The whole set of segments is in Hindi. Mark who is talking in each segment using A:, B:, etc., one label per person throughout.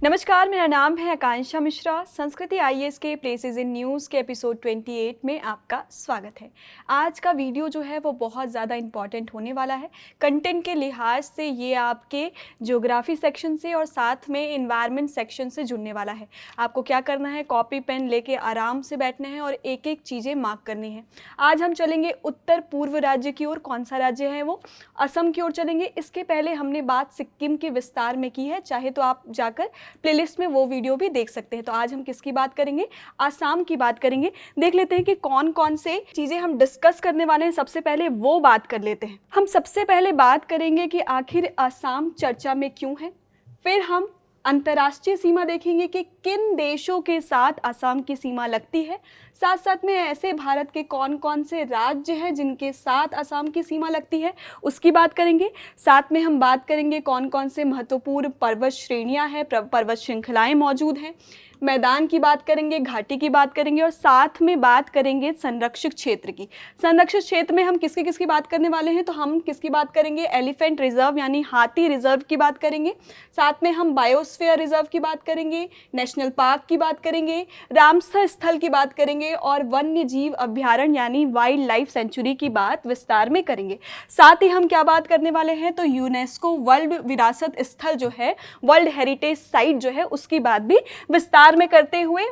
A: नमस्कार, मेरा नाम है आकांक्षा मिश्रा। संस्कृति आईएएस के प्लेसेस इन न्यूज़ के एपिसोड 28 में आपका स्वागत है। आज का वीडियो जो है वो बहुत ज़्यादा इम्पॉर्टेंट होने वाला है। कंटेंट के लिहाज से ये आपके ज्योग्राफी सेक्शन से और साथ में एनवायरनमेंट सेक्शन से जुड़ने वाला है। आपको क्या करना है, कॉपी पेन लेके आराम से बैठना है और एक एक चीज़ें मार्क करनी है। आज हम चलेंगे उत्तर पूर्व राज्य की ओर। कौन सा राज्य है वो? असम की ओर चलेंगे। इसके पहले हमने बात सिक्किम के विस्तार में की है, चाहे तो आप जाकर प्लेलिस्ट में वो वीडियो भी देख सकते हैं। तो आज हम किसकी बात करेंगे? आसाम की बात करेंगे। देख लेते हैं कि कौन कौन से चीज़ें हम डिस्कस करने वाले हैं। सबसे पहले वो बात कर लेते हैं। हम सबसे पहले बात करेंगे कि आखिर आसाम चर्चा में क्यों है। फिर हम अंतर्राष्ट्रीय सीमा देखेंगे कि किन देशों के साथ असम की सीमा लगती है। साथ साथ में ऐसे भारत के कौन कौन से राज्य हैं जिनके साथ असम की सीमा लगती है, उसकी बात करेंगे। साथ में हम बात करेंगे कौन कौन से महत्वपूर्ण पर्वत श्रेणियां हैं, पर्वत श्रृंखलाएं मौजूद हैं। मैदान की बात करेंगे, घाटी की बात करेंगे और साथ में बात करेंगे संरक्षित क्षेत्र की। संरक्षित क्षेत्र में हम किसकी बात करने वाले हैं? तो हम किसकी बात करेंगे? एलिफेंट रिजर्व यानी हाथी रिजर्व की बात करेंगे। साथ में हम बायोस्फीयर रिजर्व की बात करेंगे, नेशनल पार्क की बात करेंगे, रामसर स्थल की बात करेंगे और वन्य जीव अभ्यारण्य यानी वाइल्ड लाइफ सेंचुरी की बात विस्तार में करेंगे। साथ ही हम क्या बात करने वाले हैं? तो यूनेस्को वर्ल्ड विरासत स्थल जो है, वर्ल्ड हेरिटेज साइट जो है, उसकी बात भी विस्तार में करते हुए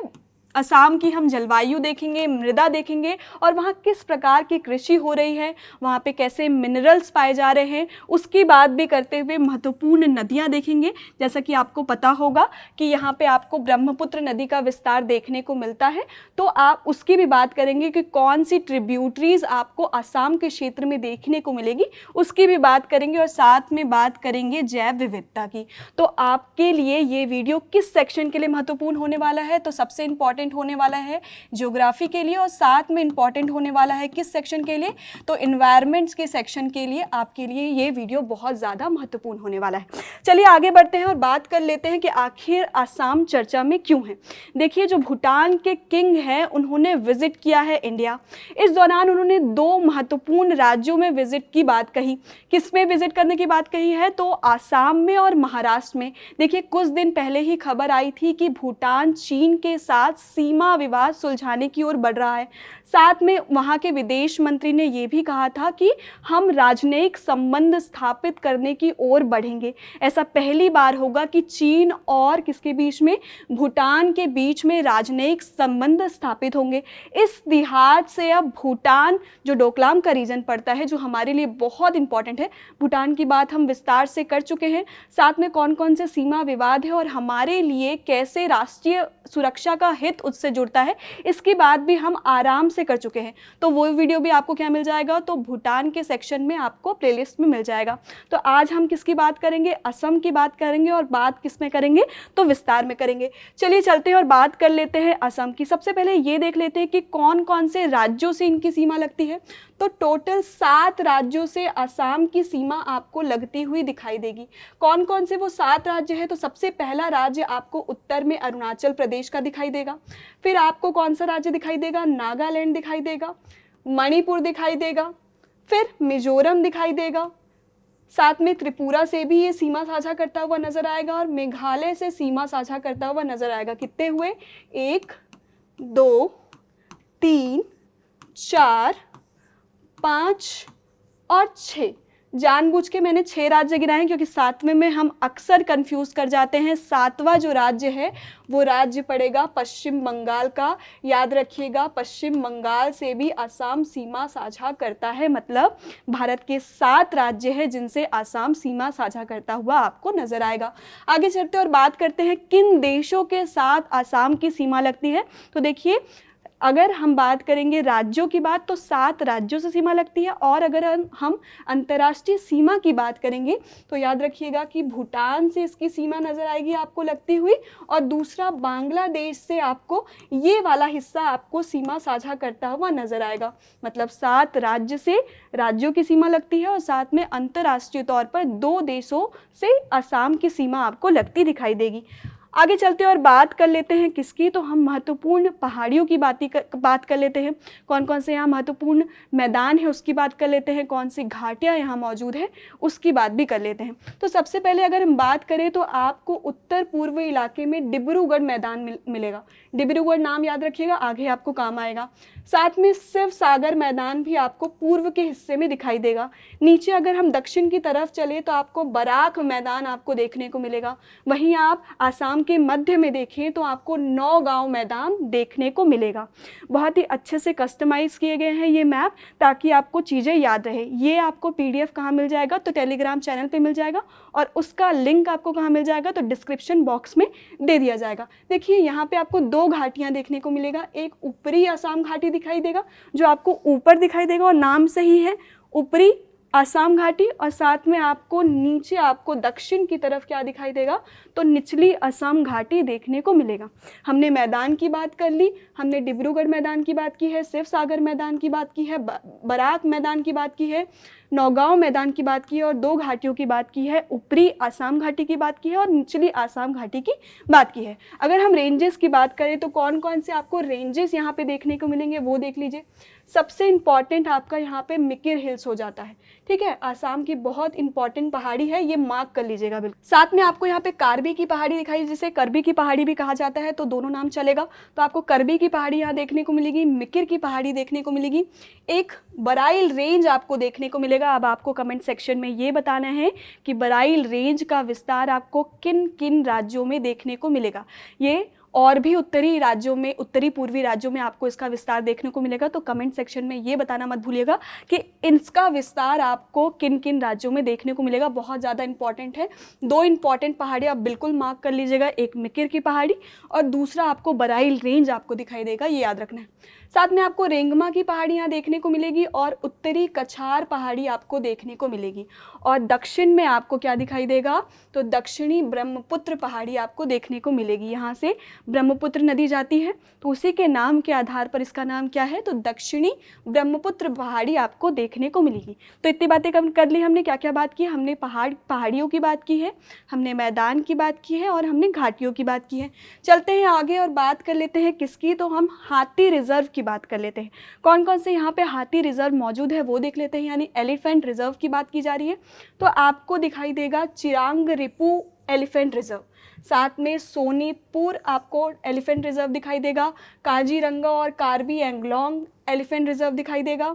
A: असम की हम जलवायु देखेंगे, मृदा देखेंगे और वहाँ किस प्रकार की कृषि हो रही है, वहाँ पे कैसे मिनरल्स पाए जा रहे हैं, उसकी बात भी करते हुए महत्वपूर्ण नदियाँ देखेंगे। जैसा कि आपको पता होगा कि यहाँ पे आपको ब्रह्मपुत्र नदी का विस्तार देखने को मिलता है, तो आप उसकी भी बात करेंगे कि कौन सी ट्रिब्यूटरीज आपको असम के क्षेत्र में देखने को मिलेगी, उसकी भी बात करेंगे। और साथ में बात करेंगे जैव विविधता की। तो आपके लिए ये वीडियो किस सेक्शन के लिए महत्वपूर्ण होने वाला है? तो सबसे इम्पॉर्टेंट होने वाला है ज्योग्राफी के लिए और साथ में इंपॉर्टेंट होने वाला है किस सेक्शन के लिए? तो एनवायरनमेंट्स के सेक्शन के लिए आपके लिए ये वीडियो बहुत ज़्यादा महत्वपूर्ण होने वाला है। चलिए आगे बढ़ते हैं और बात कर लेते हैं कि आखिर आसाम चर्चा में क्यों है। देखिए, जो भूटान के किंग हैं उन्होंने विजिट किया है इंडिया। इस दौरान उन्होंने दो महत्वपूर्ण राज्यों में विजिट की बात कही। किस में विजिट करने की बात कही है? तो आसाम में और महाराष्ट्र में। देखिए, कुछ दिन पहले ही खबर आई थी कि भूटान चीन के साथ सीमा विवाद सुलझाने की ओर बढ़ रहा है। साथ में वहां के विदेश मंत्री ने यह भी कहा था कि हम राजनयिक संबंध स्थापित करने की ओर बढ़ेंगे। ऐसा पहली बार होगा कि चीन और किसके बीच में? भूटान के बीच में राजनयिक संबंध स्थापित होंगे। इस लिहाज से अब भूटान, जो डोकलाम का रीजन पड़ता है, जो हमारे लिए बहुत इंपॉर्टेंट है, भूटान की बात हम विस्तार से कर चुके हैं। साथ में कौन कौन से सीमा विवाद है और हमारे लिए कैसे राष्ट्रीय सुरक्षा का हित उससे जुड़ता है, इसकी बात भी हम आराम से कर चुके हैं। तो वो वीडियो भी आपको क्या मिल जाएगा? तो भूटान के सेक्शन में आपको प्लेलिस्ट में मिल जाएगा। तो आज हम किसकी बात करेंगे? असम की बात करेंगे और बात किस में करेंगे? तो विस्तार में करेंगे। चलिए चलते हैं और बात कर लेते हैं असम की। सबसे पहले ये देख लेते हैं कि कौन कौन से राज्यों से इनकी सीमा लगती है। तो टोटल 7 राज्यों से असम की सीमा आपको लगती हुई दिखाई देगी। कौन कौन से वो 7 राज्य हैं? तो सबसे पहला राज्य आपको उत्तर में अरुणाचल प्रदेश का दिखाई देगा। फिर आपको कौन सा राज्य दिखाई देगा? नागालैंड दिखाई देगा, मणिपुर दिखाई देगा, फिर मिजोरम दिखाई देगा। साथ में त्रिपुरा से भी ये सीमा साझा करता हुआ नजर आएगा और मेघालय से सीमा साझा करता हुआ नजर आएगा। कितने हुए? 1 2 3 4 5 और 6। जानबूझ के मैंने 6 राज्य गिनाए क्योंकि 7वें में हम अक्सर कंफ्यूज कर जाते हैं। 7वां जो राज्य है वो राज्य पड़ेगा पश्चिम बंगाल का। याद रखिएगा, पश्चिम बंगाल से भी असम सीमा साझा करता है। मतलब भारत के 7 राज्य हैं जिनसे असम सीमा साझा करता हुआ आपको नजर आएगा। आगे चलते और बात करते हैं किन देशों के साथ असम की सीमा लगती है। तो देखिए, अगर हम बात करेंगे राज्यों की बात, तो 7 राज्यों से सीमा लगती है। और अगर हम अंतर्राष्ट्रीय सीमा की बात करेंगे तो याद रखिएगा कि भूटान से इसकी सीमा नजर आएगी आपको लगती हुई, और दूसरा बांग्लादेश से आपको ये वाला हिस्सा आपको सीमा साझा करता हुआ नजर आएगा। मतलब 7 राज्य से राज्यों की सीमा लगती है और साथ में अंतर्राष्ट्रीय तौर पर 2 देशों से असम की सीमा आपको लगती दिखाई देगी। आगे चलते हैं और बात कर लेते हैं किसकी, तो हम महत्वपूर्ण पहाड़ियों की बात कर लेते हैं। कौन कौन से यहाँ महत्वपूर्ण मैदान है उसकी बात कर लेते हैं, कौन सी घाटियाँ यहाँ मौजूद है उसकी बात भी कर लेते हैं। तो सबसे पहले अगर हम बात करें तो आपको उत्तर पूर्व इलाके में डिब्रूगढ़ मैदान मिलेगा। डिब्रूगढ़ नाम याद रखिएगा, आगे आपको काम आएगा। साथ में शिव सागर मैदान भी आपको पूर्व के हिस्से में दिखाई देगा। नीचे अगर हम दक्षिण की तरफ चले तो आपको बराक मैदान आपको देखने को मिलेगा। वहीं आप आसाम के मध्य में देखें तो आपको नौगांव मैदान देखने को मिलेगा। बहुत ही अच्छे से कस्टमाइज़ किए गए हैं ये मैप, ताकि आपको चीज़ें याद रहे। ये आपको PDF कहाँ मिल जाएगा, तो टेलीग्राम चैनल पे मिल जाएगा, और उसका लिंक आपको कहाँ मिल जाएगा, तो डिस्क्रिप्शन बॉक्स में दे दिया जाएगा। देखिए यहाँ पे आपको 2 घाटियाँ देखने को मिलेगा। एक ऊपरी आसाम घाटी दिखाई देगा जो आपको ऊपर दिखाई देगा और नाम से ही है ऊपरी आसाम घाटी, और साथ में आपको नीचे आपको दक्षिण की तरफ क्या दिखाई देगा, तो निचली असम घाटी देखने को मिलेगा। हमने मैदान की बात कर ली, हमने डिब्रूगढ़ मैदान की बात की है, शिव सागर मैदान की बात की है, बराक मैदान की बात की है, नौगांव मैदान की बात की है, और 2 घाटियों की बात की है, ऊपरी आसाम घाटी की बात की है और निचली आसाम घाटी की बात की है। अगर हम रेंजेस की बात करें तो कौन कौन से आपको रेंजेस यहाँ पे देखने को मिलेंगे वो देख लीजिए। सबसे इम्पॉर्टेंट आपका यहाँ पे मिकिर हिल्स हो जाता है, ठीक है, आसाम की बहुत इंपॉर्टेंट पहाड़ी है, ये मार्क कर लीजिएगा बिल्कुल। साथ में आपको यहाँ पे कार्बी की पहाड़ी दिखाई, जिसे करबी की पहाड़ी भी कहा जाता है, तो दोनों नाम चलेगा। तो आपको करबी की पहाड़ी यहाँ देखने को मिलेगी, मिकिर की पहाड़ी देखने को मिलेगी, एक बराइल रेंज आपको देखने को मिलेगा। अब आपको कमेंट सेक्शन में ये बताना है कि बराइल रेंज का विस्तार आपको किन किन राज्यों में देखने को मिलेगा। ये और भी उत्तरी राज्यों में, उत्तरी पूर्वी राज्यों में आपको इसका विस्तार देखने को मिलेगा। तो कमेंट सेक्शन में ये बताना मत भूलिएगा कि इसका विस्तार आपको किन किन राज्यों में देखने को मिलेगा। बहुत ज़्यादा इंपॉर्टेंट है। 2 इंपॉर्टेंट पहाड़ी आप बिल्कुल मार्क कर लीजिएगा, एक मिकिर की पहाड़ी और दूसरा आपको बराइल रेंज आपको दिखाई देगा, ये याद रखना है। साथ में आपको रेंगमा की पहाड़ी यहाँ देखने को मिलेगी और उत्तरी कछार पहाड़ी आपको देखने को मिलेगी। और दक्षिण में आपको क्या दिखाई देगा, तो दक्षिणी ब्रह्मपुत्र पहाड़ी आपको देखने को मिलेगी। यहाँ से ब्रह्मपुत्र नदी जाती है, तो उसी के नाम के आधार पर इसका नाम क्या है, तो दक्षिणी ब्रह्मपुत्र पहाड़ी आपको देखने को मिलेगी। तो इतनी बातें कर ली हमने। क्या क्या बात की, हमने पहाड़ियों की बात की है, हमने मैदान की बात की है और हमने घाटियों की बात की है। चलते हैं आगे और बात कर लेते हैं किसकी, तो हम हाथी रिजर्व की बात कर लेते हैं। कौन कौन से यहाँ पे हाथी रिजर्व मौजूद है वो देख लेते हैं। यानी एलिफेंट रिजर्व की बात की जा रही है, तो आपको दिखाई देगा चिरांग रिपू एलिफेंट रिजर्व, साथ में सोनीतपुर आपको एलिफेंट रिजर्व दिखाई देगा, काजीरंगा और कार्बी एंगलोंग एलिफेंट रिजर्व दिखाई देगा,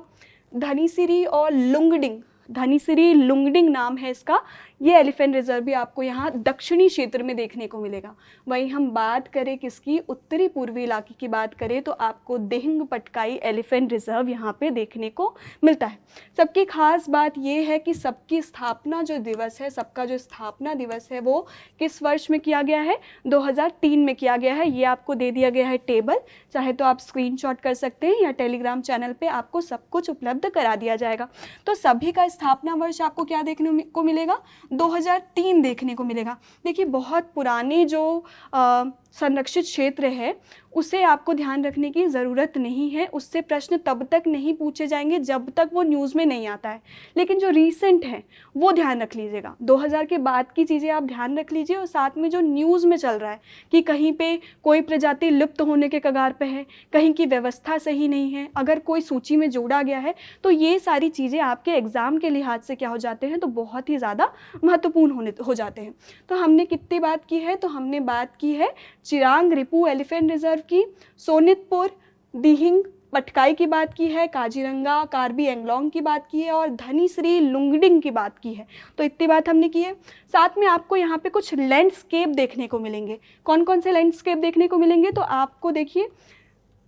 A: धनीसिरी और लुंगडिंग, धनीसिरी लुंगडिंग नाम है इसका, ये एलिफेंट रिजर्व भी आपको यहाँ दक्षिणी क्षेत्र में देखने को मिलेगा। वहीं हम बात करें किसकी, उत्तरी पूर्वी इलाके की बात करें तो आपको दिहिंग पटकाई एलिफेंट रिजर्व यहाँ पे देखने को मिलता है। सबकी खास बात ये है कि सबकी स्थापना जो दिवस है, सबका जो स्थापना दिवस है वो किस वर्ष में किया गया है, 2003 में किया गया है। ये आपको दे दिया गया है टेबल, चाहे तो आप स्क्रीनशॉट कर सकते हैं या टेलीग्राम चैनल पे आपको सब कुछ उपलब्ध करा दिया जाएगा। तो सभी का स्थापना वर्ष आपको क्या देखने को मिलेगा, 2003 देखने को मिलेगा। देखिए बहुत पुराने जो संरक्षित क्षेत्र है उसे आपको ध्यान रखने की ज़रूरत नहीं है, उससे प्रश्न तब तक नहीं पूछे जाएंगे जब तक वो न्यूज़ में नहीं आता है। लेकिन जो रीसेंट है वो ध्यान रख लीजिएगा, 2000 के बाद की चीज़ें आप ध्यान रख लीजिए। और साथ में जो न्यूज़ में चल रहा है कि कहीं पे कोई प्रजाति लुप्त होने के कगार पे है, कहीं की व्यवस्था सही नहीं है, अगर कोई सूची में जोड़ा गया है, तो ये सारी चीज़ें आपके एग्ज़ाम के लिहाज से क्या हो जाते हैं, तो बहुत ही ज़्यादा महत्वपूर्ण हो जाते हैं। तो हमने कितनी बात की है, तो हमने बात की है चिरांग रिपू एलिफेंट रिजर्व की, सोनितपुर, दिहिंग पटकाई की बात की है, काजीरंगा कार्बी एंगलोंग की बात की है और धनीश्री लुंगडिंग की बात की है। तो इतनी बात हमने की है। साथ में आपको यहाँ पे कुछ लैंडस्केप देखने को मिलेंगे। कौन कौन से लैंडस्केप देखने को मिलेंगे, तो आपको देखिए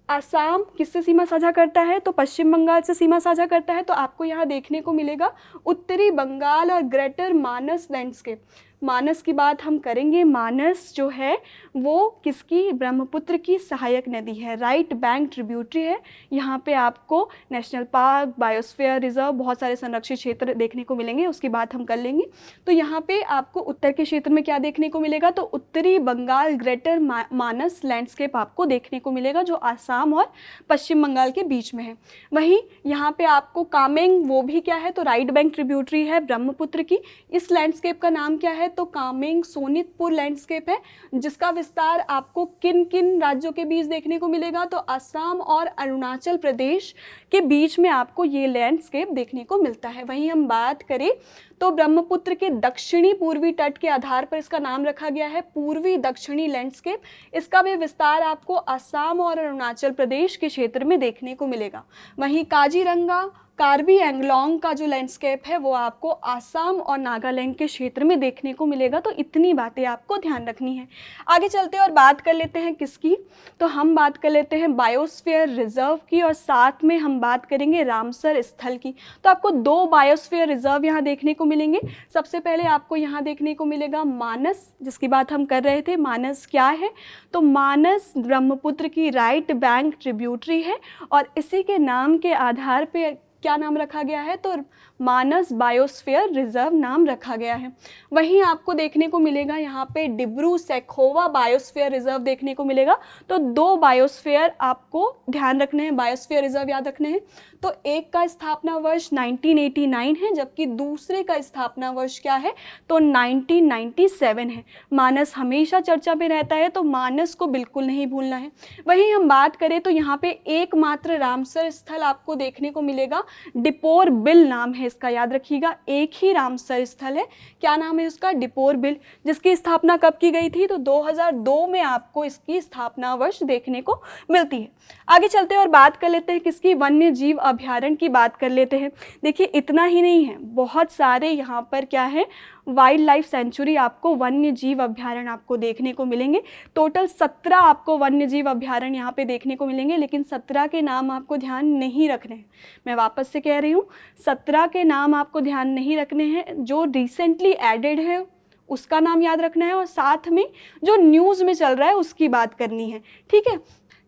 A: आसाम किससे सीमा साझा करता है, तो पश्चिम बंगाल से सीमा साझा करता है। तो आपको यहाँ देखने को मिलेगा उत्तरी बंगाल और ग्रेटर मानस लैंडस्केप। मानस की बात हम करेंगे, मानस जो है वो किसकी, ब्रह्मपुत्र की सहायक नदी है, राइट बैंक ट्रिब्यूटरी है। यहाँ पे आपको नेशनल पार्क, बायोस्फीयर रिजर्व, बहुत सारे संरक्षित क्षेत्र देखने को मिलेंगे, उसकी बात हम कर लेंगे। तो यहाँ पे आपको उत्तर के क्षेत्र में क्या देखने को मिलेगा, तो उत्तरी बंगाल ग्रेटर मानस लैंडस्केप आपको देखने को मिलेगा जो आसाम और पश्चिम बंगाल के बीच में है। वहीं यहाँ पे आपको कामेंग, वो भी क्या है, तो राइट बैंक ट्रिब्यूटरी है ब्रह्मपुत्र की। इस लैंडस्केप का नाम क्या है, है तो कामेंग सोनितपुर लैंडस्केप है, जिसका विस्तार आपको किन किन राज्यों के बीच देखने को मिलेगा, तो असम और अरुणाचल प्रदेश के बीच में आपको ये लैंडस्केप देखने को मिलता है। वहीं हम बात करें तो ब्रह्मपुत्र के दक्षिणी पूर्वी तट के आधार पर इसका नाम रखा गया है पूर्वी दक्षिणी लैंडस्केप। इसका भी विस्तार आपको असम और अरुणाचल प्रदेश के क्षेत्र में देखने को मिलेगा। वहीं काजीरंगा कार्बी एंगलोंग का जो लैंडस्केप है वो आपको असम और नागालैंड के क्षेत्र में देखने को मिलेगा। तो इतनी बातें आपको ध्यान रखनी है। आगे चलते हैं और बात कर लेते हैं किसकी, तो हम बात कर लेते हैं बायोस्फीयर रिजर्व की और साथ में हम बात करेंगे रामसर स्थल की। तो आपको 2 बायोस्फीयर रिजर्व यहाँ देखने को मिलेंगे। सबसे पहले आपको यहाँ देखने को मिलेगा मानस, जिसकी बात हम कर रहे थे। मानस क्या है, तो मानस ब्रह्मपुत्र की राइट बैंक ट्रिब्यूटरी है और इसी के नाम के आधार पर क्या नाम रखा गया है, तो मानस बायोस्फीयर रिजर्व नाम रखा गया है। वहीं आपको देखने को मिलेगा यहाँ पे डिब्रू सैखोवा बायोस्फीयर रिजर्व देखने को मिलेगा। तो 2 बायोस्फीयर आपको ध्यान रखने हैं, बायोस्फीयर रिजर्व याद रखने हैं। तो एक का स्थापना वर्ष 1989 है, जबकि दूसरे का स्थापना वर्ष क्या है, तो 1997 है। मानस हमेशा चर्चा में रहता है, तो मानस को बिल्कुल नहीं भूलना है। वहीं हम बात करें तो यहाँ पे एकमात्र रामसर स्थल आपको देखने को मिलेगा, डिपोर बिल नाम है इसका, याद रखिएगा। एक ही रामसर स्थल है, क्या नाम है उसका, डिपोर बिल, जिसकी स्थापना कब की गई थी, तो 2002 में आपको इसकी स्थापना वर्ष देखने को मिलती है। आगे चलते हैं और बात कर लेते हैं किसकी, वन्य जीव अभयारण्य की बात कर लेते हैं। देखिए इतना ही नहीं है, बहुत सारे यहाँ पर क्या है, वाइल्ड लाइफ सेंचुरी आपको वन्य जीव अभयारण्य आपको देखने को मिलेंगे। टोटल 17 आपको वन्य जीव अभयारण्य यहाँ पे देखने को मिलेंगे, लेकिन 17 के नाम आपको ध्यान नहीं रखने हैं। मैं वापस से कह रही हूँ, 17 के नाम आपको ध्यान नहीं रखने हैं। जो रिसेंटली एडेड है उसका नाम याद रखना है और साथ में जो न्यूज़ में चल रहा है उसकी बात करनी है, ठीक है।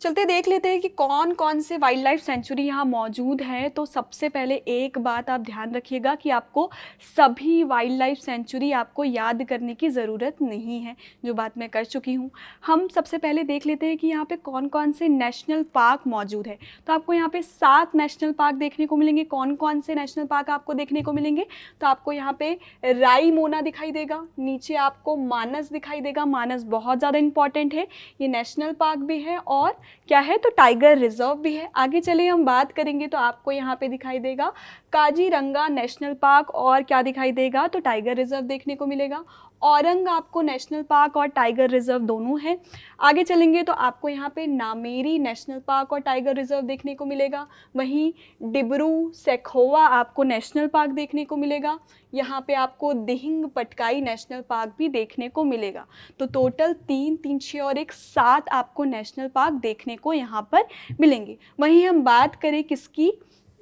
A: चलते देख लेते हैं कि कौन कौन से वाइल्ड लाइफ सेंचुरी यहाँ मौजूद है। तो सबसे पहले एक बात आप ध्यान रखिएगा कि आपको सभी वाइल्ड लाइफ सेंचुरी आपको याद करने की ज़रूरत नहीं है, जो बात मैं कर चुकी हूँ। हम सबसे पहले देख लेते हैं कि यहाँ पे कौन कौन से नेशनल पार्क मौजूद है। तो आपको यहाँ पे 7 नेशनल पार्क देखने को मिलेंगे। कौन कौन से नेशनल पार्क आपको देखने को मिलेंगे, तो आपको यहाँ पे राईमोना दिखाई देगा, नीचे आपको मानस दिखाई देगा। मानस बहुत ज़्यादा इंपॉर्टेंट है, ये नेशनल पार्क भी है और क्या है, तो टाइगर रिजर्व भी है। आगे चलिए हम बात करेंगे तो आपको यहाँ पे दिखाई देगा काजीरंगा नेशनल पार्क और क्या दिखाई देगा, तो टाइगर रिजर्व देखने को मिलेगा। औरंग आपको नेशनल पार्क और टाइगर रिजर्व दोनों है। आगे चलेंगे तो आपको यहाँ पे नामेरी नेशनल पार्क और टाइगर रिजर्व देखने को मिलेगा। वहीं डिब्रू सैखोवा आपको नेशनल पार्क देखने को मिलेगा। यहाँ पे आपको दिहिंग पटकाई नेशनल पार्क भी देखने को मिलेगा। तो टोटल 3, 3, 6 और 1 7 आपको नेशनल पार्क देखने को यहाँ पर मिलेंगे। वहीं हम बात करें किसकी,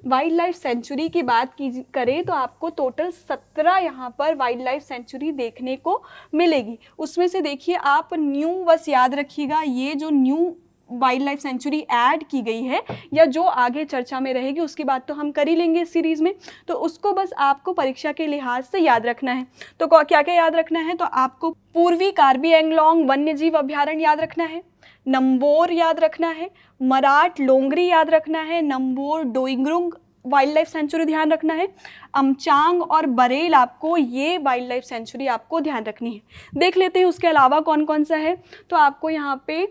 A: वाइल्ड लाइफ सेंचुरी की बात की करें तो आपको टोटल 17 यहाँ पर वाइल्ड लाइफ सेंचुरी देखने को मिलेगी। उसमें से देखिए आप न्यू बस याद रखिएगा, ये जो new wild life sanctuary add की गई है या जो आगे चर्चा में रहेगी उसकी बात तो हम कर ही लेंगे इस सीरीज़ में, तो उसको बस आपको परीक्षा के लिहाज से याद रखना है। तो क्या क्या याद रखना है, तो आपको पूर्वी कार्बी एंगलोंग वन्य जीव अभयारण्य याद रखना है, नंबोर याद रखना है, मराठ लोंगरी याद रखना है, नंबोर डोइंगरुंग वाइल्ड लाइफ सेंचुरी ध्यान रखना है, अमचांग और बरेल आपको ये वाइल्ड लाइफ सेंचुरी आपको ध्यान रखनी है। देख लेते हैं उसके अलावा कौन कौन सा है। तो आपको यहाँ पे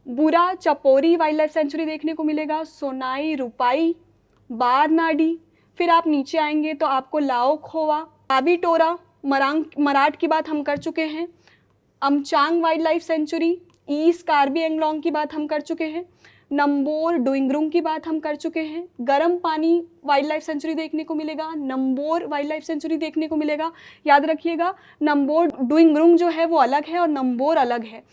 A: बुरा चपोरी वाइल्ड लाइफ सेंचुरी देखने को मिलेगा, सोनाई रुपाई, बारनाडी। फिर आप नीचे आएंगे तो आपको लाओ खोवा, बाबी टोरा, मराठ की बात हम कर चुके हैं, Amchang wildlife sanctuary, East Karbi Anglong की बात हम कर चुके हैं, नंबोर डोइंगरुंग की बात हम कर चुके हैं, गर्म पानी वाइल्ड लाइफ सेंचुरी देखने को मिलेगा, नंबोर वाइल्ड लाइफ सेंचुरी देखने को मिलेगा। याद रखिएगा नंबोर डोइंगरुंग जो है वो अलग है और नंबोर अलग है।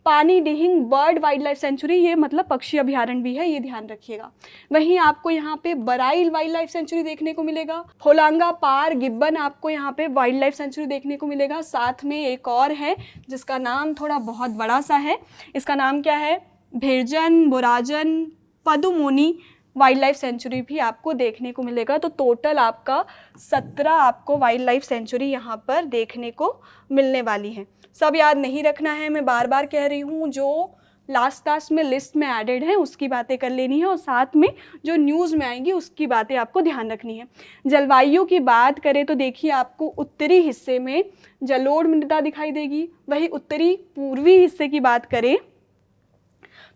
A: पानी Dihing bird wild life sanctuary, ये मतलब पक्षी अभयारण्य भी है, ये ध्यान रखिएगा। वहीं आपको यहाँ पे बराइल वाइल्ड लाइफ सेंचुरी देखने को मिलेगा, होलांगा पार गिब्बन आपको यहाँ पे वाइल्ड लाइफ सेंचुरी देखने को मिलेगा। साथ में एक और है जिसका नाम थोड़ा बहुत बड़ा सा है, इसका नाम क्या है, भेरजन बोराजन पदुमोनी वाइल्ड लाइफ सेंचुरी भी आपको देखने को मिलेगा। तो टोटल आपका 17 आपको वाइल्ड लाइफ सेंचुरी यहाँ पर देखने को मिलने वाली है। सब याद नहीं रखना है, मैं बार बार कह रही हूँ, जो लास्ट में लिस्ट में एडेड हैं उसकी बातें कर लेनी है, और साथ में जो न्यूज़ में आएंगी उसकी बातें आपको ध्यान रखनी है। जलवायु की बात करें तो देखिए आपको उत्तरी हिस्से में जलोढ़ मृदा दिखाई देगी, वही उत्तरी पूर्वी हिस्से की बात करें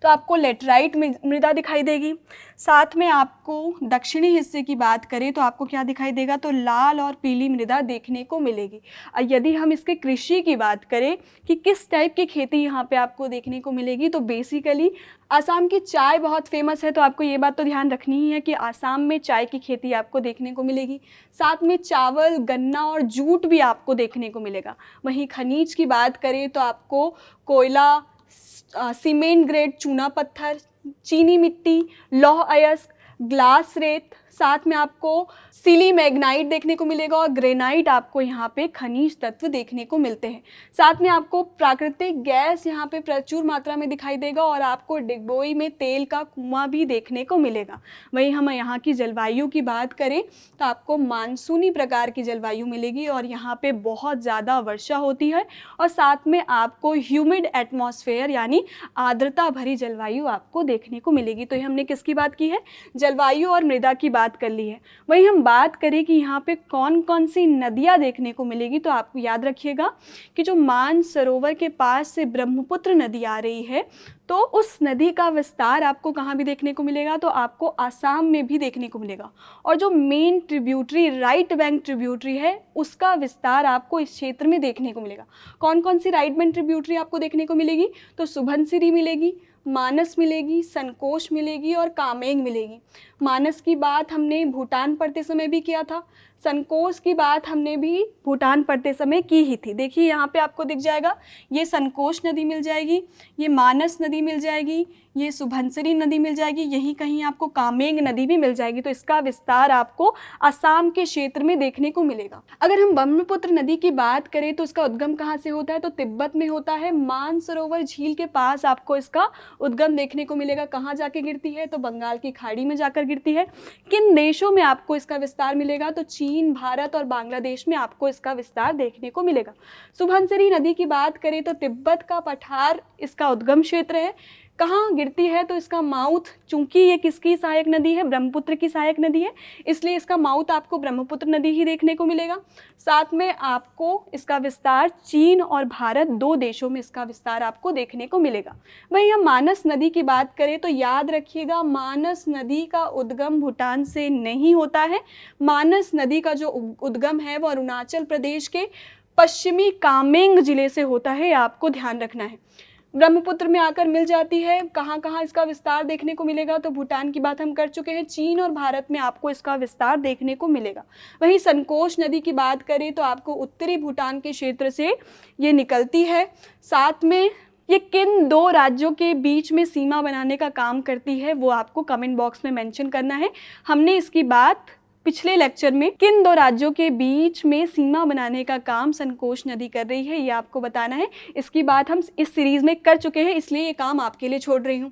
A: तो आपको लेटराइट मृदा दिखाई देगी। साथ में आपको दक्षिणी हिस्से की बात करें तो आपको क्या दिखाई देगा, तो लाल और पीली मृदा देखने को मिलेगी। और यदि हम इसके कृषि की बात करें कि किस टाइप की खेती यहाँ पे आपको देखने को मिलेगी, तो बेसिकली आसाम की चाय बहुत फेमस है, तो आपको ये बात तो ध्यान रखनी ही है कि आसाम में चाय की खेती आपको देखने को मिलेगी। साथ में चावल, गन्ना और जूट भी आपको देखने को मिलेगा। वहीं खनिज की बात करें तो आपको कोयला, सीमेंट ग्रेड चूना पत्थर, चीनी मिट्टी, लौह अयस्क, ग्लास रेत, साथ में आपको सिली मैग्नाइट देखने को मिलेगा और ग्रेनाइट आपको यहाँ पे खनिज तत्व देखने को मिलते हैं। साथ में आपको प्राकृतिक गैस यहाँ पे प्रचुर मात्रा में दिखाई देगा और आपको डिगबोई में तेल का कुआं भी देखने को मिलेगा। वहीं हम यहाँ की जलवायु की बात करें तो आपको मानसूनी प्रकार की जलवायु मिलेगी और यहाँ पे बहुत ज़्यादा वर्षा होती है, और साथ में आपको ह्यूमिड एटमॉस्फेयर यानी आर्द्रता भरी जलवायु आपको देखने को मिलेगी। तो ये हमने किसकी बात की है, जलवायु और मृदा की बात कर ली है। वहीं हम बात करें कि यहाँ पे कौन कौन सी नदियाँ देखने को मिलेगी, तो आपको याद रखिएगा कि जो मानसरोवर के पास से ब्रह्मपुत्र नदी आ रही है, तो उस नदी का विस्तार आपको कहाँ भी देखने को मिलेगा, तो आपको आसाम में भी देखने को मिलेगा। और जो main tributary, right bank tributary है, उसका विस्तार आपको इस क्षेत्र में देखने को मिलेगा। कौन कौन सी राइट बैंक ट्रिब्यूटरी आपको देखने को मिलेगी, तो सुबनसिरी मिलेगी, मानस मिलेगी, संकोश मिलेगी और कामेंग मिलेगी। मानस की बात हमने भूटान पढ़ते समय भी किया था, संकोश की बात हमने भी भूटान पढ़ते समय की ही थी। देखिए यहाँ पे आपको दिख जाएगा, ये संकोश नदी मिल जाएगी, ये मानस नदी मिल जाएगी, ये सुबनसिरी नदी मिल जाएगी, यहीं कहीं आपको कामेंग नदी भी मिल जाएगी। तो इसका विस्तार आपको असम के क्षेत्र में देखने को मिलेगा। अगर हम ब्रह्मपुत्र नदी की बात करें तो इसका उद्गम कहाँ से होता है, तो तिब्बत में होता है। मानसरोवर झील के पास आपको इसका उद्गम देखने को मिलेगा। कहाँ जाके गिरती है, तो बंगाल की खाड़ी में जाकर गिरती है। किन देशों में आपको इसका विस्तार मिलेगा, तो चीन, भारत और बांग्लादेश में आपको इसका विस्तार देखने को मिलेगा। सुबनसिरी नदी की बात करें तो तिब्बत का पठार इसका उद्गम क्षेत्र है। कहाँ गिरती है, तो इसका माउथ, चूंकि ये किसकी सहायक नदी है, ब्रह्मपुत्र की सहायक नदी है, इसलिए इसका माउथ आपको ब्रह्मपुत्र नदी ही देखने को मिलेगा। साथ में आपको इसका विस्तार चीन और भारत, दो देशों में इसका विस्तार आपको देखने को मिलेगा। वहीं हम मानस नदी की बात करें तो याद रखिएगा, मानस नदी का उद्गम भूटान से नहीं होता है। मानस नदी का जो उद्गम है वो अरुणाचल प्रदेश के पश्चिमी कामेंग जिले से होता है, आपको ध्यान रखना है। ब्रह्मपुत्र में आकर मिल जाती है। कहाँ कहाँ इसका विस्तार देखने को मिलेगा, तो भूटान की बात हम कर चुके हैं, चीन और भारत में आपको इसका विस्तार देखने को मिलेगा। वहीं संकोश नदी की बात करें तो आपको उत्तरी भूटान के क्षेत्र से ये निकलती है। साथ में ये किन दो राज्यों के बीच में सीमा बनाने का काम करती है वो आपको कमेंट बॉक्स में मेंशन करना है। हमने इसकी बात पिछले लेक्चर में किन दो राज्यों के बीच में सीमा बनाने का काम संकोश नदी कर रही है ये आपको बताना है। इसकी बात हम इस सीरीज में कर चुके हैं, इसलिए ये काम आपके लिए छोड़ रही हूँ।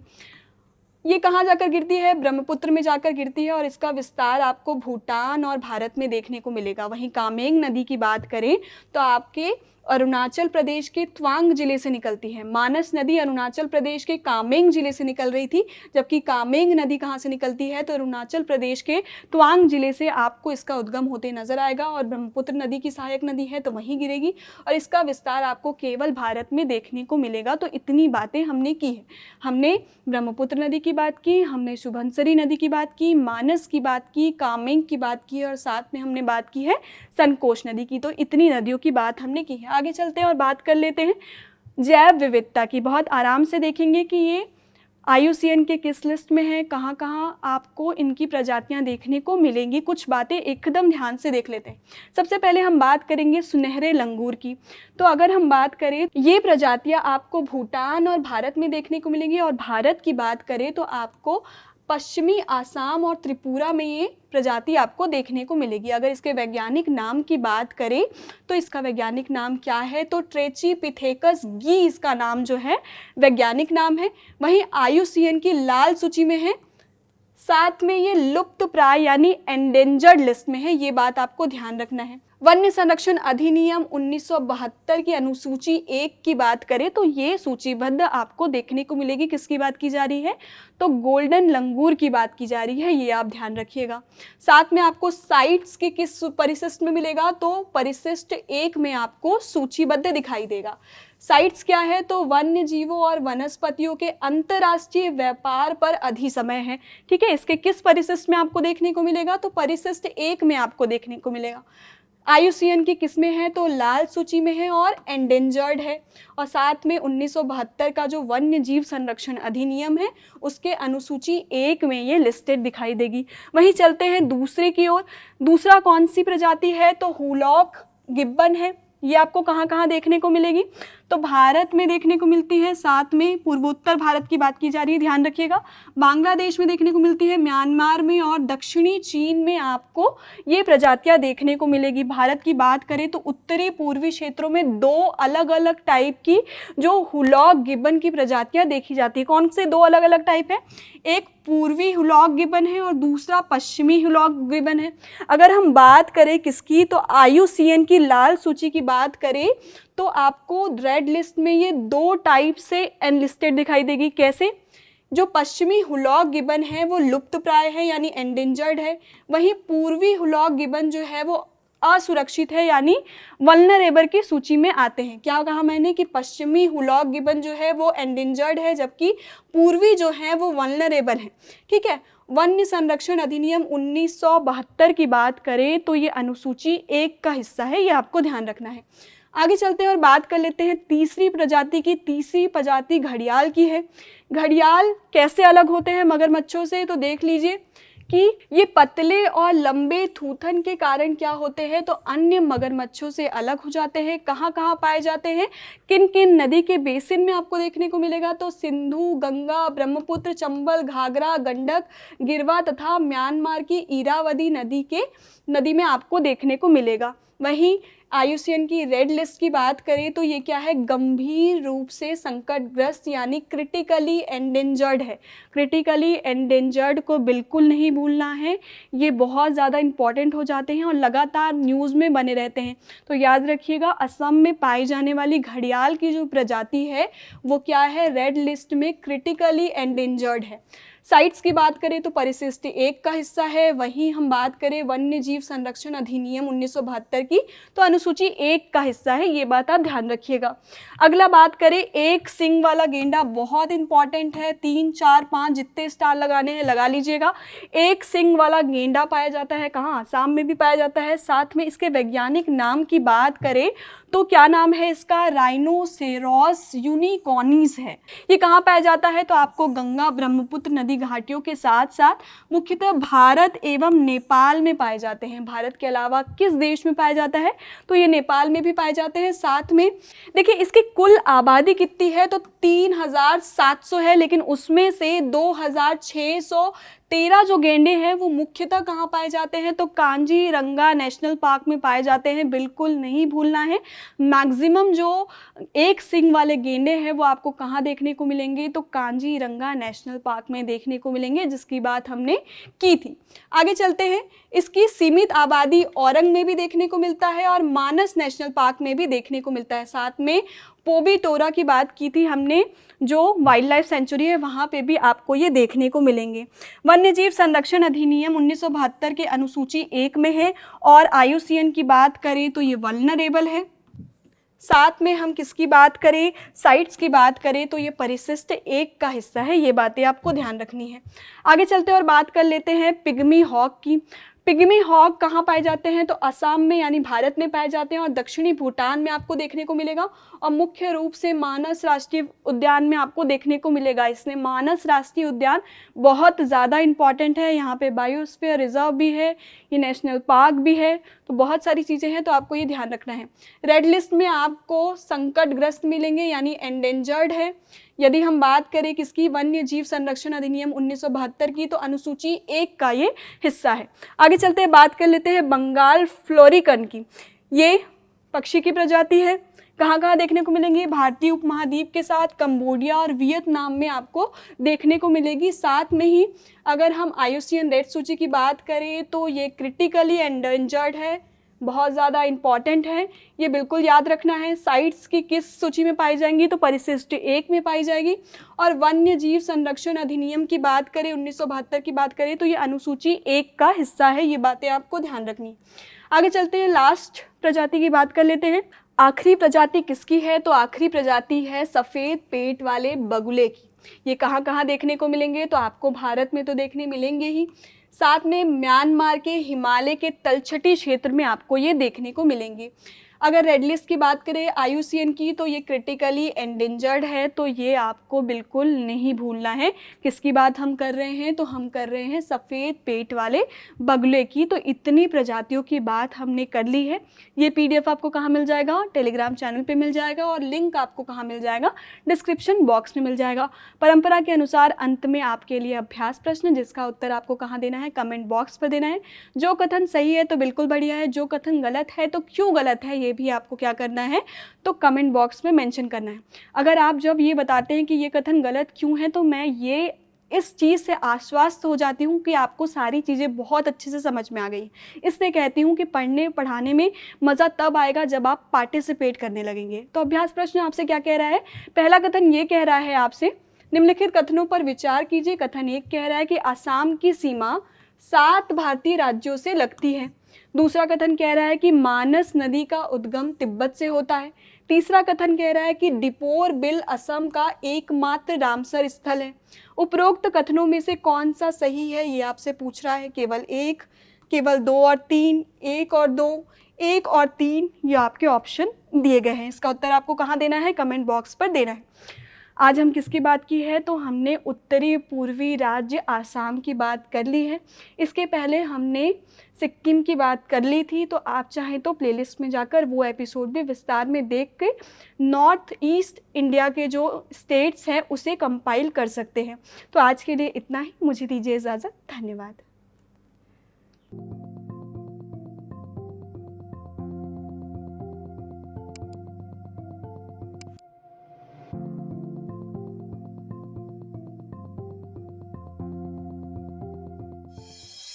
A: ये कहाँ जाकर गिरती है, ब्रह्मपुत्र में जाकर गिरती है और इसका विस्तार आपको भूटान और भारत में देखने को मिलेगा। वहीं कामेंग नदी की बात करें तो आपके अरुणाचल प्रदेश के तवांग जिले से निकलती है। मानस नदी अरुणाचल प्रदेश के कामेंग जिले से निकल रही थी, जबकि कामेंग नदी कहाँ से निकलती है, तो अरुणाचल प्रदेश के तवांग जिले से आपको इसका उद्गम होते नजर आएगा। और ब्रह्मपुत्र नदी की सहायक नदी है तो वहीं गिरेगी और इसका विस्तार आपको केवल भारत में देखने को मिलेगा। तो इतनी बातें हमने की है। हमने ब्रह्मपुत्र नदी की बात की, हमने सुबनसिरी नदी की बात की, मानस की बात की, कामेंग की बात की और साथ में हमने बात की है संकोश नदी की। तो इतनी नदियों की बात हमने की है। आगे चलते हैं और बात कर लेते हैं जैव विविधता की। बहुत आराम से देखेंगे कि ये IUCN के किस लिस्ट में है, कहाँ कहाँ आपको इनकी प्रजातियां देखने को मिलेंगी। कुछ बातें एकदम ध्यान से देख लेते हैं। सबसे पहले हम बात करेंगे सुनहरे लंगूर की। तो अगर हम बात करें, ये प्रजातियां आपको भूटान और भारत में देखने को मिलेंगी। और भारत की बात करें तो आपको पश्चिमी आसाम और त्रिपुरा में ये प्रजाति आपको देखने को मिलेगी। अगर इसके वैज्ञानिक नाम की बात करें तो इसका वैज्ञानिक नाम क्या है, तो ट्रेचिपिथेकस गी इसका नाम जो है वैज्ञानिक नाम है। वहीं IUCN की लाल सूची में है, साथ में ये लुप्त प्राय यानी एंडेंजर्ड लिस्ट में है, ये बात आपको ध्यान रखना है। वन्य संरक्षण अधिनियम 1972 की अनुसूची 1 की बात करें तो ये सूचीबद्ध आपको देखने को मिलेगी। किसकी बात की जा रही है? तो गोल्डन लंगूर की बात की जा रही है, ये आप ध्यान रखिएगा। साथ में आपको साइट्स के किस परिशिष्ट में मिलेगा? तो परिशिष्ट 1 में आपको सूचीबद्ध दिखाई देगा। साइट्स क्या है? तो वन्य जीवों और वनस्पतियों के अंतर्राष्ट्रीय व्यापार पर अधिसमय है। ठीक है, इसके किस परिशिष्ट में आपको देखने को मिलेगा? तो परिशिष्ट 1 में आपको देखने को मिलेगा। IUCN की किस में है? तो लाल सूची में है और एंडेंजर्ड है। और साथ में 1972 का जो वन्य जीव संरक्षण अधिनियम है उसके अनुसूची 1 में ये लिस्टेड दिखाई देगी। वहीं चलते हैं दूसरे की ओर। दूसरा कौन सी प्रजाति है? तो हुलॉक गिब्बन है। ये आपको कहाँ कहाँ देखने को मिलेगी? तो भारत में देखने को मिलती है, साथ में पूर्वोत्तर भारत की बात की जा रही है, ध्यान रखिएगा। बांग्लादेश में देखने को मिलती है, म्यांमार में और दक्षिणी चीन में आपको ये प्रजातियां देखने को मिलेगी। भारत की बात करें तो उत्तरी पूर्वी क्षेत्रों में 2 अलग अलग टाइप की जो हुलॉक गिब्बन की प्रजातियां देखी जाती है। कौन से 2 अलग अलग टाइप है? एक पूर्वी हुलॉक गिब्बन है और दूसरा पश्चिमी हुलॉक गिब्बन है। अगर हम बात करें किसकी, तो IUCN की लाल सूची की बात करें तो आपको रेड लिस्ट में ये 2 टाइप से अनलिस्टेड दिखाई देगी। कैसे? जो पश्चिमी हुलॉक गिब्बन है वो लुप्त प्राय है यानी एंडेंजर्ड है, वहीं पूर्वी हुलॉक गिब्बन जो है वो असुरक्षित है यानी वल्नरेबल की सूची में आते हैं। क्या कहा मैंने कि पश्चिमी हुलॉक गिब्बन जो है वो एंडेंजर्ड है जबकि पूर्वी जो है वो वल्नरेबल है। ठीक है, वन्य संरक्षण अधिनियम 1972 की बात करें तो ये अनुसूची 1 का हिस्सा है, ये आपको ध्यान रखना है। आगे चलते हैं और बात कर लेते हैं तीसरी प्रजाति की। तीसरी प्रजाति घड़ियाल की है। घड़ियाल कैसे अलग होते हैं मगरमच्छों से? तो देख लीजिए कि ये पतले और लंबे थूथन के कारण क्या होते हैं, तो अन्य मगरमच्छों से अलग हो जाते हैं। कहाँ कहाँ पाए जाते हैं? किन किन नदी के बेसिन में आपको देखने को मिलेगा? तो सिंधु, गंगा, ब्रह्मपुत्र, चंबल, घाघरा, गंडक, गिरवा तथा म्यांमार की इरावदी नदी में आपको देखने को मिलेगा। वहीं IUCN की रेड लिस्ट की बात करें तो ये क्या है? गंभीर रूप से संकटग्रस्त यानी क्रिटिकली एंडेंजर्ड है। क्रिटिकली एंडेंजर्ड को बिल्कुल नहीं भूलना है, ये बहुत ज़्यादा इंपॉर्टेंट हो जाते हैं और लगातार न्यूज़ में बने रहते हैं। तो याद रखिएगा, असम में पाई जाने वाली घड़ियाल की जो प्रजाति है वो क्या है? रेड लिस्ट में क्रिटिकली एंडेंजर्ड है। साइट्स की बात करें तो परिशिष्ट 1 का हिस्सा है। वहीं हम बात करें वन्य जीव संरक्षण अधिनियम 1972 की तो अनुसूची 1 का हिस्सा है, ये बात आप ध्यान रखिएगा। अगला बात करें एक सिंग वाला गेंडा, बहुत इंपॉर्टेंट है। 3, 4, 5 जितने स्टार लगाने हैं लगा लीजिएगा। एक सिंग वाला गेंडा पाया जाता है कहाँ? आसाम में भी पाया जाता है। साथ में इसके वैज्ञानिक नाम की बात करें तो क्या नाम है इसका? राइनोसेरॉस यूनिकॉर्निस है। ये कहाँ पाया जाता है? तो आपको गंगा ब्रह्मपुत्र नदी घाटियों के साथ साथ मुख्यतः भारत एवं नेपाल में पाए जाते हैं। भारत के अलावा किस देश में पाया जाता है? तो ये नेपाल में भी पाए जाते हैं। साथ में देखिए इसकी कुल आबादी कितनी है? तो 3700 है, लेकिन उसमें से 2613 जो गेंडे हैं वो मुख्यतः कहाँ पाए जाते हैं? तो कांजीरंगा नेशनल पार्क में पाए जाते हैं, बिल्कुल नहीं भूलना है। मैक्सिमम जो एक सिंग वाले गेंडे हैं वो आपको कहाँ देखने को मिलेंगे? तो कांजीरंगा नेशनल पार्क में देखने को मिलेंगे, जिसकी बात हमने की थी। आगे चलते हैं, इसकी सीमित आबादी औरंग में भी देखने को मिलता है और मानस नेशनल पार्क में भी देखने को मिलता है। साथ में पोबीटोरा की बात की थी हमने, जो वाइल्ड लाइफ सेंचुरी है, वहाँ पे भी आपको ये देखने को मिलेंगे। वन्यजीव संरक्षण अधिनियम 1972 के अनुसूची 1 में है और IUCN की बात करें तो ये वल्नरेबल है। साथ में हम किसकी बात करें? साइट्स की बात करें तो ये परिशिष्ट 1 का हिस्सा है, ये बातें आपको ध्यान रखनी है। आगे चलते हैं और बात कर लेते हैं पिग्मी हॉक की। पिग्मी हॉक कहाँ पाए जाते हैं? तो असम में यानी भारत में पाए जाते हैं और दक्षिणी भूटान में आपको देखने को मिलेगा और मुख्य रूप से मानस राष्ट्रीय उद्यान में आपको देखने को मिलेगा। इसमें मानस राष्ट्रीय उद्यान बहुत ज़्यादा इंपॉर्टेंट है, यहाँ पे बायोस्फीयर रिजर्व भी है, ये नेशनल पार्क भी है, तो बहुत सारी चीज़ें हैं, तो आपको ये ध्यान रखना है। रेड लिस्ट में आपको संकटग्रस्त मिलेंगे यानी एंडेंजर्ड है। यदि हम बात करें किसकी? वन्य जीव संरक्षण अधिनियम 1972 की, तो अनुसूची 1 का ये हिस्सा है। आगे चलते हैं, बात कर लेते हैं बंगाल फ्लोरिकन की। ये पक्षी की प्रजाति है, कहाँ कहाँ देखने को मिलेंगी? भारतीय उपमहाद्वीप के साथ कंबोडिया और वियतनाम में आपको देखने को मिलेगी। साथ में ही अगर हम IUCN रेड सूची की बात करें तो ये क्रिटिकली एंडेंजर्ड है, बहुत ज़्यादा इंपॉर्टेंट है, ये बिल्कुल याद रखना है। साइट्स की किस सूची में पाई जाएंगी, तो परिशिष्ट 1 में पाई जाएगी। और वन्य जीव संरक्षण अधिनियम की बात करें, 1972 की बात करें, तो ये अनुसूची 1 का हिस्सा है। ये बातें आपको ध्यान रखनी है। आगे चलते हैं, लास्ट प्रजाति की बात कर लेते हैं। आखिरी प्रजाति किसकी है, तो आखिरी प्रजाति है सफ़ेद पेट वाले बगुले की। ये कहाँ कहाँ देखने को मिलेंगे, तो आपको भारत में तो देखने मिलेंगे ही, साथ में म्यांमार के हिमालय के तलछटी क्षेत्र में आपको ये देखने को मिलेंगे। अगर रेड लिस्ट की बात करें IUCN की, तो ये क्रिटिकली एंडेंजर्ड है, तो ये आपको बिल्कुल नहीं भूलना है। किसकी बात हम कर रहे हैं, तो हम कर रहे हैं सफ़ेद पेट वाले बगुले की। तो इतनी प्रजातियों की बात हमने कर ली है। ये PDF आपको कहाँ मिल जाएगा, टेलीग्राम चैनल पे मिल जाएगा, और लिंक आपको कहाँ मिल जाएगा, डिस्क्रिप्शन बॉक्स में मिल जाएगा। परंपरा के अनुसार अंत में आपके लिए अभ्यास प्रश्न, जिसका उत्तर आपको कहाँ देना है, कमेंट बॉक्स पर देना है। जो कथन सही है तो बिल्कुल बढ़िया है, जो कथन गलत है तो क्यों गलत है, ये भी आपको क्या करना है, तो कमेंट बॉक्स में मेंशन करना है। अगर आप जब ये बताते हैं कि ये कथन गलत क्यों है, तो मैं ये इस चीज़ से आश्वस्त हो जाती हूँ कि आपको सारी चीज़ें बहुत अच्छे से समझ में आ गई। इसलिए कहती हूँ कि पढ़ने पढ़ाने में मज़ा तब आएगा जब आप पार्टिसिपेट करने लगेंगे। तो अभ्यास प्रश्न आपसे क्या कह रहा है, पहला कथन ये कह रहा है आपसे, निम्नलिखित कथनों पर विचार कीजिए। कथन 1 कह रहा है कि असम की सीमा 7 भारतीय राज्यों से लगती है। दूसरा कथन कह रहा है कि मानस नदी का उद्गम तिब्बत से होता है। तीसरा कथन कह रहा है कि दीपोर बिल असम का एकमात्र रामसर स्थल है। उपरोक्त कथनों में से कौन सा सही है, ये आपसे पूछ रहा है। केवल 1, केवल 2 और 3, 1 और 2, 1 और 3, ये आपके ऑप्शन दिए गए हैं। इसका उत्तर आपको कहाँ देना है, कमेंट बॉक्स पर देना है। आज हम किसकी बात की है, तो हमने उत्तरी पूर्वी राज्य आसाम की बात कर ली है। इसके पहले हमने सिक्किम की बात कर ली थी। तो आप चाहें तो प्लेलिस्ट में जाकर वो एपिसोड भी विस्तार में देख के नॉर्थ ईस्ट इंडिया के जो स्टेट्स हैं उसे कंपाइल कर सकते हैं। तो आज के लिए इतना ही, मुझे दीजिए इजाज़त, धन्यवाद।